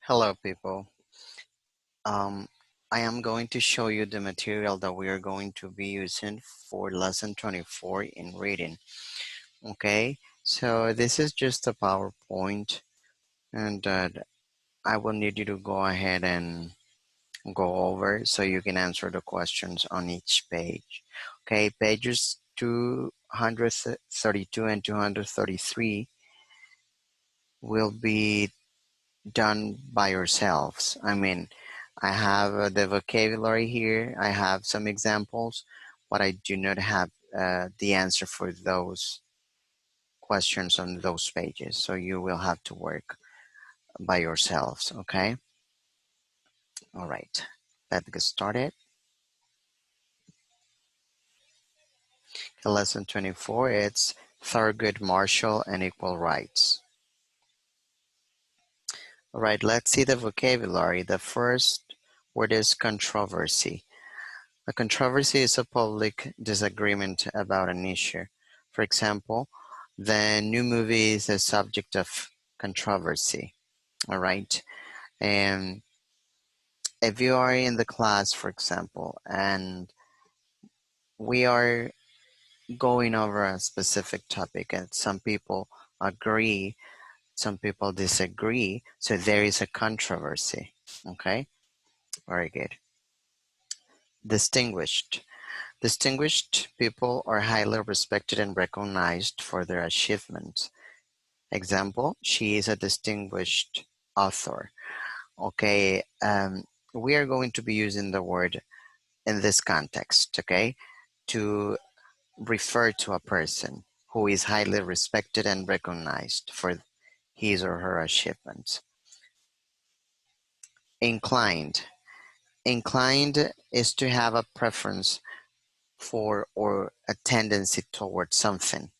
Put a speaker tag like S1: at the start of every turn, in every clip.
S1: Hello, people. Um, I am going to show you the material that we are going to be using for lesson 24 in reading. Okay, so this is just a PowerPoint, and I will need you to go ahead and go over so you can answer the questions on each page. Okay, pages 232 and 233 will be done by yourselves. I have the vocabulary here. I have some examples, but I do not have the answer for those questions on those pages. So you will have to work by yourselves, okay? All right, let's get started. Lesson 24, it's Thurgood Marshall and Equal Rights. All right, let's see the vocabulary. The first word is controversy. A controversy is a public disagreement about an issue. For example, the new movie is a subject of controversy. All right. And if you are in the class, for example, and we are going over a specific topic, and some people agree, some people disagree, so there is a controversy. Okay. Very good. Distinguished. Distinguished people are highly respected and recognized for their achievements. Example, she is a distinguished author. Okay, we are going to be using the word in this context, okay, to refer to a person who is highly respected and recognized for his or her achievements. Inclined. Inclined is to have a preference for or a tendency towards something.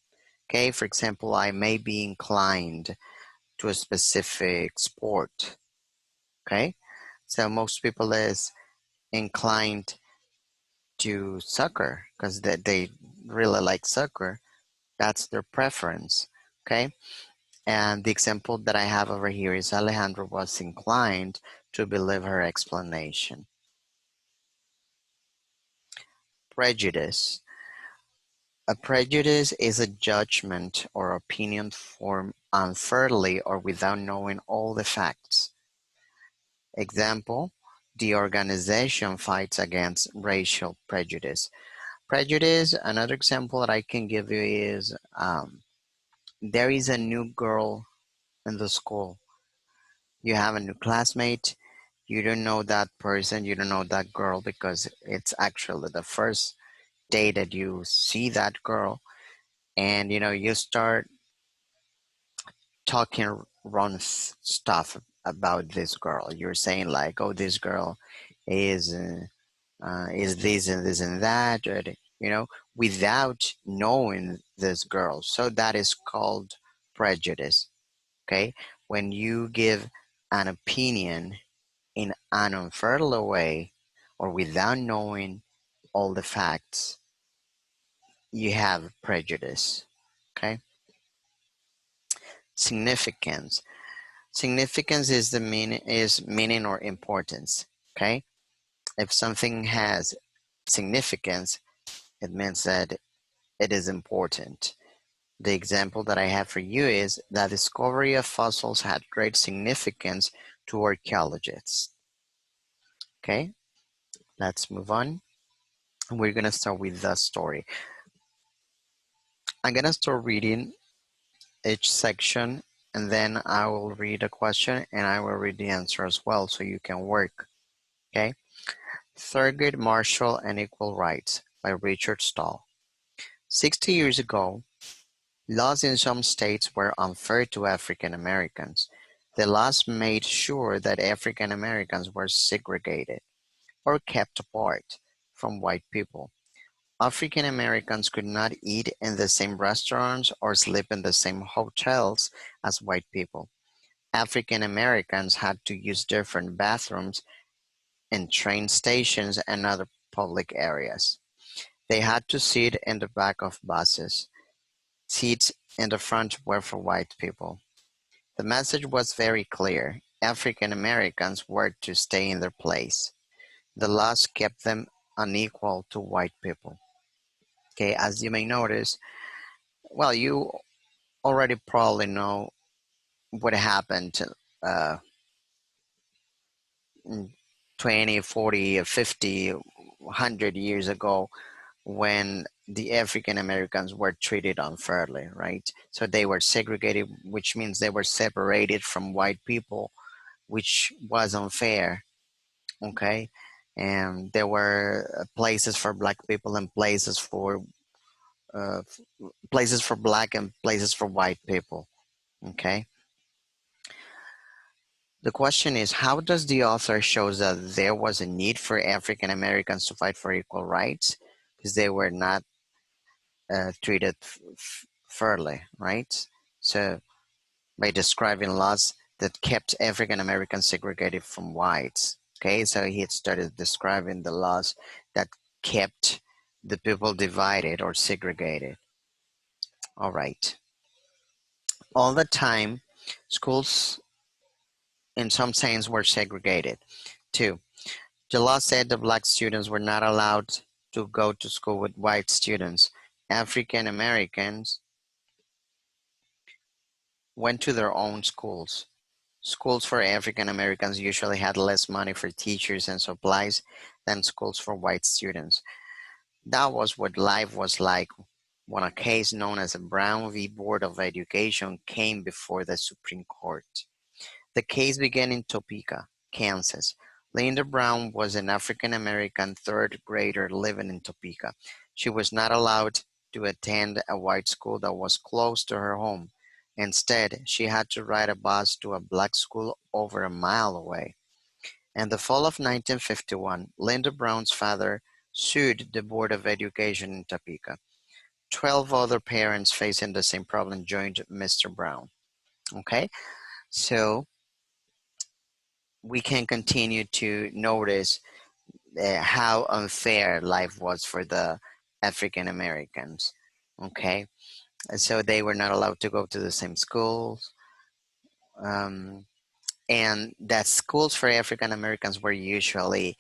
S1: Okay, for example, I may be inclined to a specific sport. Okay, so most people is inclined to soccer because they really like soccer. That's their preference. Okay, and the example that I have over here is Alejandro was inclined to believe her explanation. Prejudice. A prejudice is a judgment or opinion formed unfairly or without knowing all the facts. Example, the organization fights against racial prejudice. Prejudice, another example that I can give you is there is a new girl in the school. You have a new classmate. You don't know that person. You don't know that girl because it's actually the first day that you see that girl. And you start talking wrong stuff about this girl. You're saying like, "Oh, this girl is is this and this and that," or, without knowing this girl. So that is called prejudice. Okay, when you give an opinion in an unfair way or without knowing all the facts, you have prejudice. Okay, significance. Significance is the meaning or importance. Okay, if something has significance, it means that it is important. The example that I have for you is the discovery of fossils had great significance to archaeologists. Okay, let's move on. We're gonna start with the story. I'm gonna start reading each section and then I will read a question and I will read the answer as well so you can work. Okay, Thurgood Marshall and Equal Rights by Richard Stahl. 60 years ago, laws in some states were unfair to African Americans. The laws made sure that African Americans were segregated or kept apart from white people. African Americans could not eat in the same restaurants or sleep in the same hotels as white people. African Americans had to use different bathrooms in train stations and other public areas. They had to sit in the back of buses. Seats in the front were for white people. The message was very clear. African Americans were to stay in their place. The laws kept them unequal to white people. Okay, as you may notice, well, you already probably know what happened uh, 20, 40, 50, 100 years ago when the African Americans were treated unfairly, right? So they were segregated, which means they were separated from white people, which was unfair, okay? And there were places for black people and uh, places for black and places for white people, okay? The question is, how does the author show that there was a need for African Americans to fight for equal rights because they were not treated fairly, right? So by describing laws that kept African Americans segregated from whites. Okay, so he had started describing the laws that kept the people divided or segregated. All right. All the time, schools in some sense were segregated. Two, the law said the black students were not allowed to go to school with white students. African Americans went to their own schools. Schools for African Americans usually had less money for teachers and supplies than schools for white students. That was what life was like when a case known as the Brown v. Board of Education came before the Supreme Court. The case began in Topeka, Kansas. Linda Brown was an African American third grader living in Topeka. She was not allowed to attend a white school that was close to her home. Instead, she had to ride a bus to a black school over a mile away. In the fall of 1951, Linda Brown's father sued the Board of Education in Topeka. 12 other parents facing the same problem joined Mr. Brown. Okay, so we can continue to notice how unfair life was for the African Americans. Okay, so they were not allowed to go to the same schools, um, and that schools for African Americans were usually,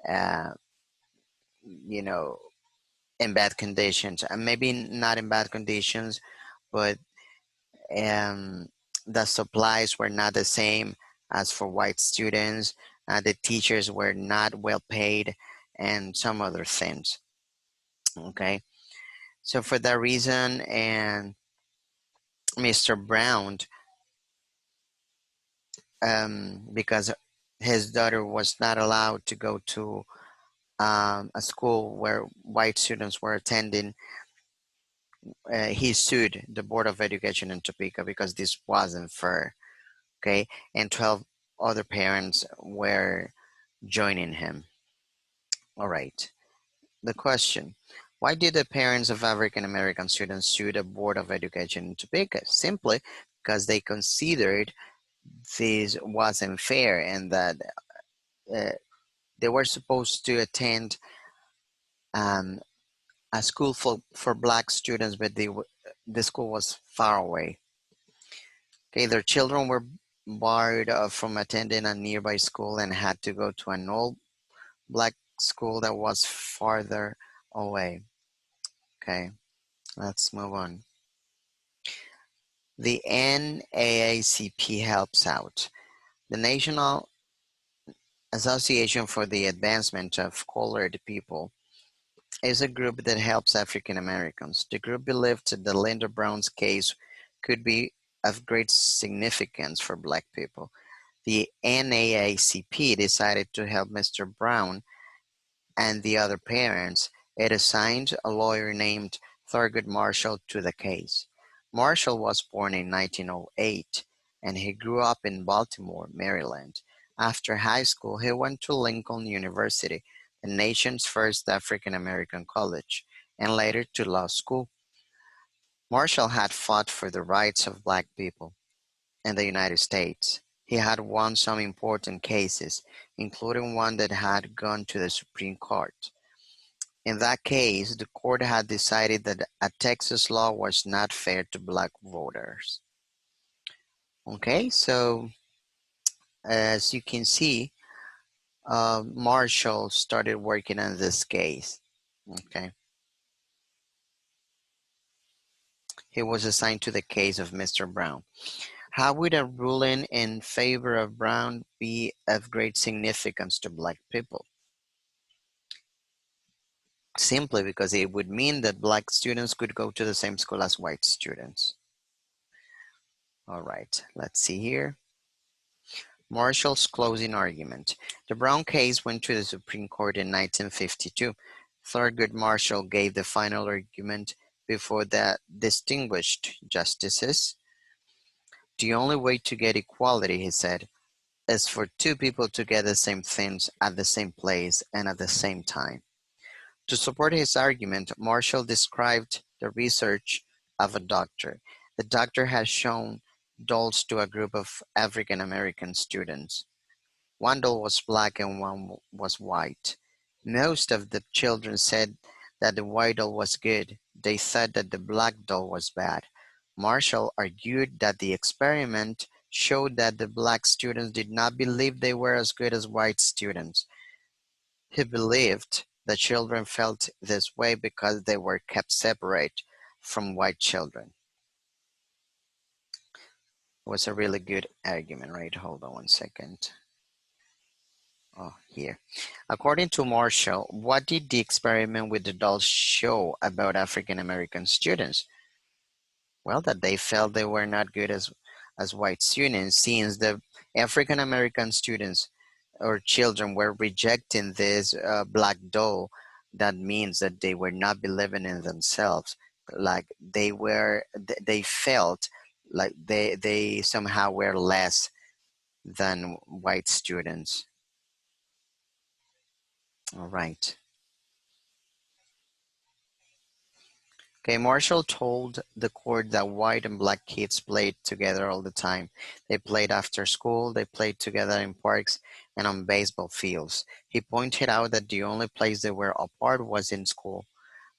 S1: uh, you know, in bad conditions, and maybe not in bad conditions, but um, the supplies were not the same as for white students. The teachers were not well paid, and some other things. Okay, so for that reason, and Mr. Brown, because his daughter was not allowed to go to a school where white students were attending, he sued the Board of Education in Topeka because this wasn't fair. Okay, and 12 other parents were joining him. All right. The question: why did the parents of African American students sue the Board of Education in Topeka? Simply because they considered this wasn't fair and that uh, they were supposed to attend um, a school for black students, but the school was far away. Okay, their children were barred from attending a nearby school and had to go to an old black school that was farther away. Okay, let's move on. The NAACP helps out. The National Association for the Advancement of Colored People is a group that helps African Americans. The group believed that Linda Brown's case could be of great significance for black people. The NAACP decided to help Mr. Brown and the other parents. It assigned a lawyer named Thurgood Marshall to the case. Marshall was born in 1908 and he grew up in Baltimore, Maryland. After high school, he went to Lincoln University, the nation's first African American college, and later to law school. Marshall had fought for the rights of black people in the United States. He had won some important cases, including one that had gone to the Supreme Court. In that case, the court had decided that a Texas law was not fair to black voters. Okay, so as you can see, Marshall started working on this case. Okay, he was assigned to the case of Mr. Brown. How would a ruling in favor of Brown be of great significance to black people? Simply because it would mean that black students could go to the same school as white students. All right, let's see here. Marshall's closing argument. The Brown case went to the Supreme Court in 1952. Thurgood Marshall gave the final argument before the distinguished justices. The only way to get equality, he said, is for two people to get the same things at the same place and at the same time. To support his argument, Marshall described the research of a doctor. The doctor has shown dolls to a group of African American students. One doll was black and one was white. Most of the children said that the white doll was good. They said that the black doll was bad. Marshall argued that the experiment showed that the black students did not believe they were as good as white students. He believed the children felt this way because they were kept separate from white children. It was a really good argument, right? Hold on one second. Oh, here. According to Marshall, what did the experiment with the dolls show about African American students? Well, that they felt they were not good as white students, since the African American students or children were rejecting this black doll. That means that they were not believing in themselves, like they felt like they somehow were less than white students. All right. Okay, Marshall told the court that white and black kids played together all the time. They played after school, they played together in parks and on baseball fields. He pointed out that the only place they were apart was in school.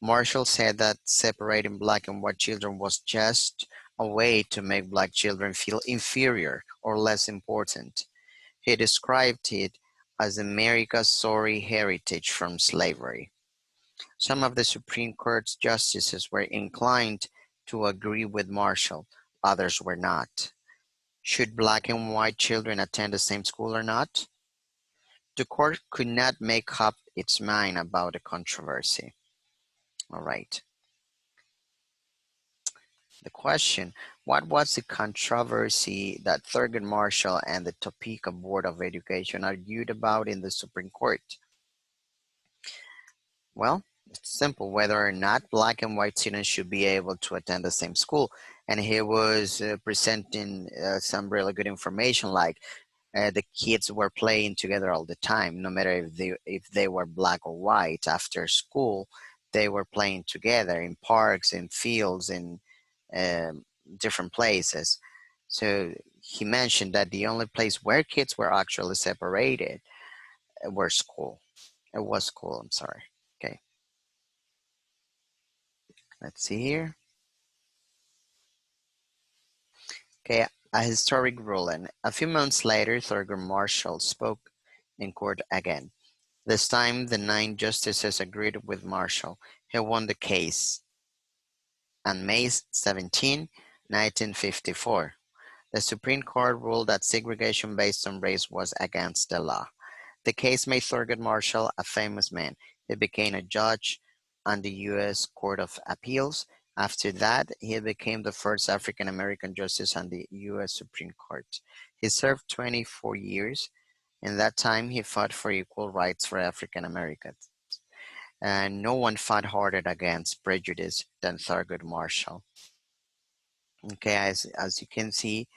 S1: Marshall said that separating black and white children was just a way to make black children feel inferior or less important. He described it as America's sorry heritage from slavery. Some of the Supreme Court's justices were inclined to agree with Marshall, others were not. Should black and white children attend the same school or not? The court could not make up its mind about the controversy. All right. The question, what was the controversy that Thurgood Marshall and the Topeka Board of Education argued about in the Supreme Court? Well, it's simple, whether or not black and white students should be able to attend the same school. And he was presenting some really good information, like the kids were playing together all the time, no matter if they were black or white. After school, they were playing together in parks, in fields, in um, different places. So he mentioned that the only place where kids were actually separated were school. It was school. I'm sorry. Okay, let's see here. Okay, a historic ruling. A few months later, Thurgood Marshall spoke in court again. This time, the 9 justices agreed with Marshall. He won the case on May 17, 1954. The Supreme Court ruled that segregation based on race was against the law. The case made Thurgood Marshall a famous man. He became a judge on the U.S. Court of Appeals. After that, he became the first African American justice on the U.S. Supreme Court. He served 24 years. In that time, he fought for equal rights for African Americans. And no one fought harder against prejudice than Thurgood Marshall. Okay, as you can see,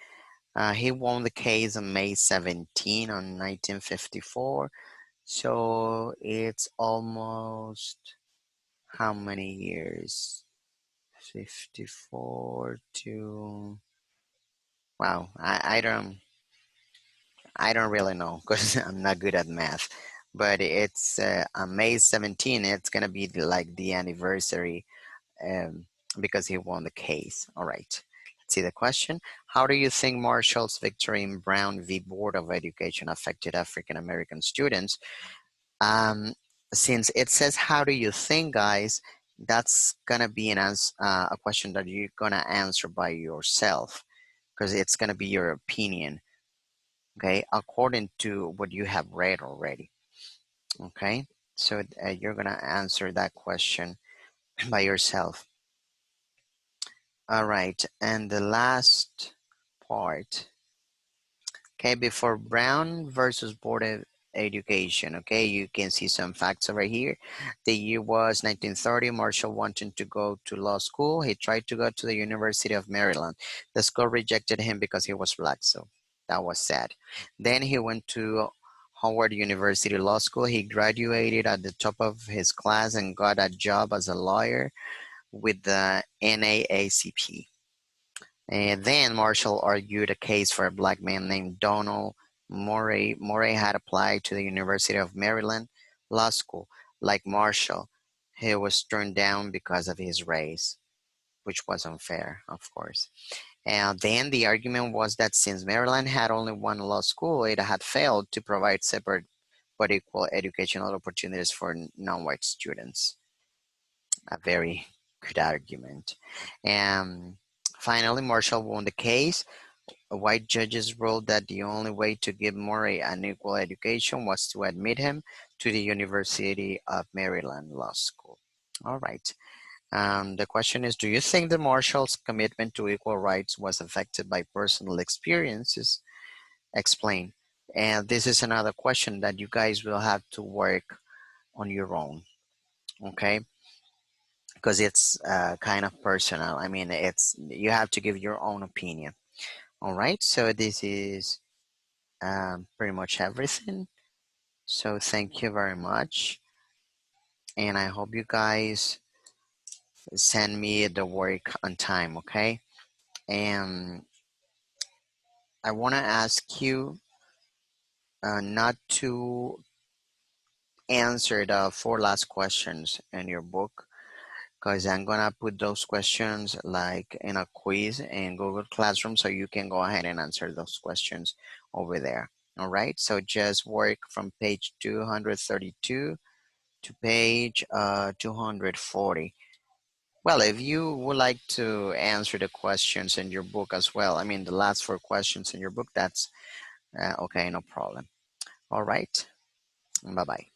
S1: he won the case on May 17 on 1954. So it's almost how many years? 54 to wow, I don't really know because I'm not good at math. But it's on May 17, it's gonna be like the anniversary um, because he won the case. All right, Let's see the question. How do you think Marshall's victory in Brown v. Board of Education affected African American students? Um, since it says, how do you think, guys, that's gonna be a question that you're gonna answer by yourself because it's gonna be your opinion, okay, according to what you have read already, okay? So you're gonna answer that question by yourself. All right, and the last part. Okay, before Brown versus Board of Education, okay, you can see some facts over here. The year was 1930. Marshall wanted to go to law school. He tried to go to the University of Maryland. The school rejected him because he was black, so that was sad. Then he went to Howard University Law School. He graduated at the top of his class and got a job as a lawyer with the NAACP. And then Marshall argued a case for a black man named Donald Morey. Morey had applied to the University of Maryland Law School. Like Marshall, he was turned down because of his race, which was unfair, of course. And then the argument was that since Maryland had only one law school, it had failed to provide separate but equal educational opportunities for non-white students. A very good argument. And finally, Marshall won the case. White judges ruled that the only way to give Murray an equal education was to admit him to the University of Maryland Law School. All right. The question is, do you think that Marshall's commitment to equal rights was affected by personal experiences? Explain. And this is another question that you guys will have to work on your own, okay? Because it's kind of personal. I mean, you have to give your own opinion. All right. So this is pretty much everything. So thank you very much. And I hope you guys send me the work on time, okay? And I want to ask you not to answer the four last questions in your book because I'm gonna put those questions like in a quiz in Google Classroom so you can go ahead and answer those questions over there. All right, so just work from page 232 to page 240. Well, if you would like to answer the questions in your book as well, I mean the last four questions in your book, that's okay, no problem. All right, bye-bye.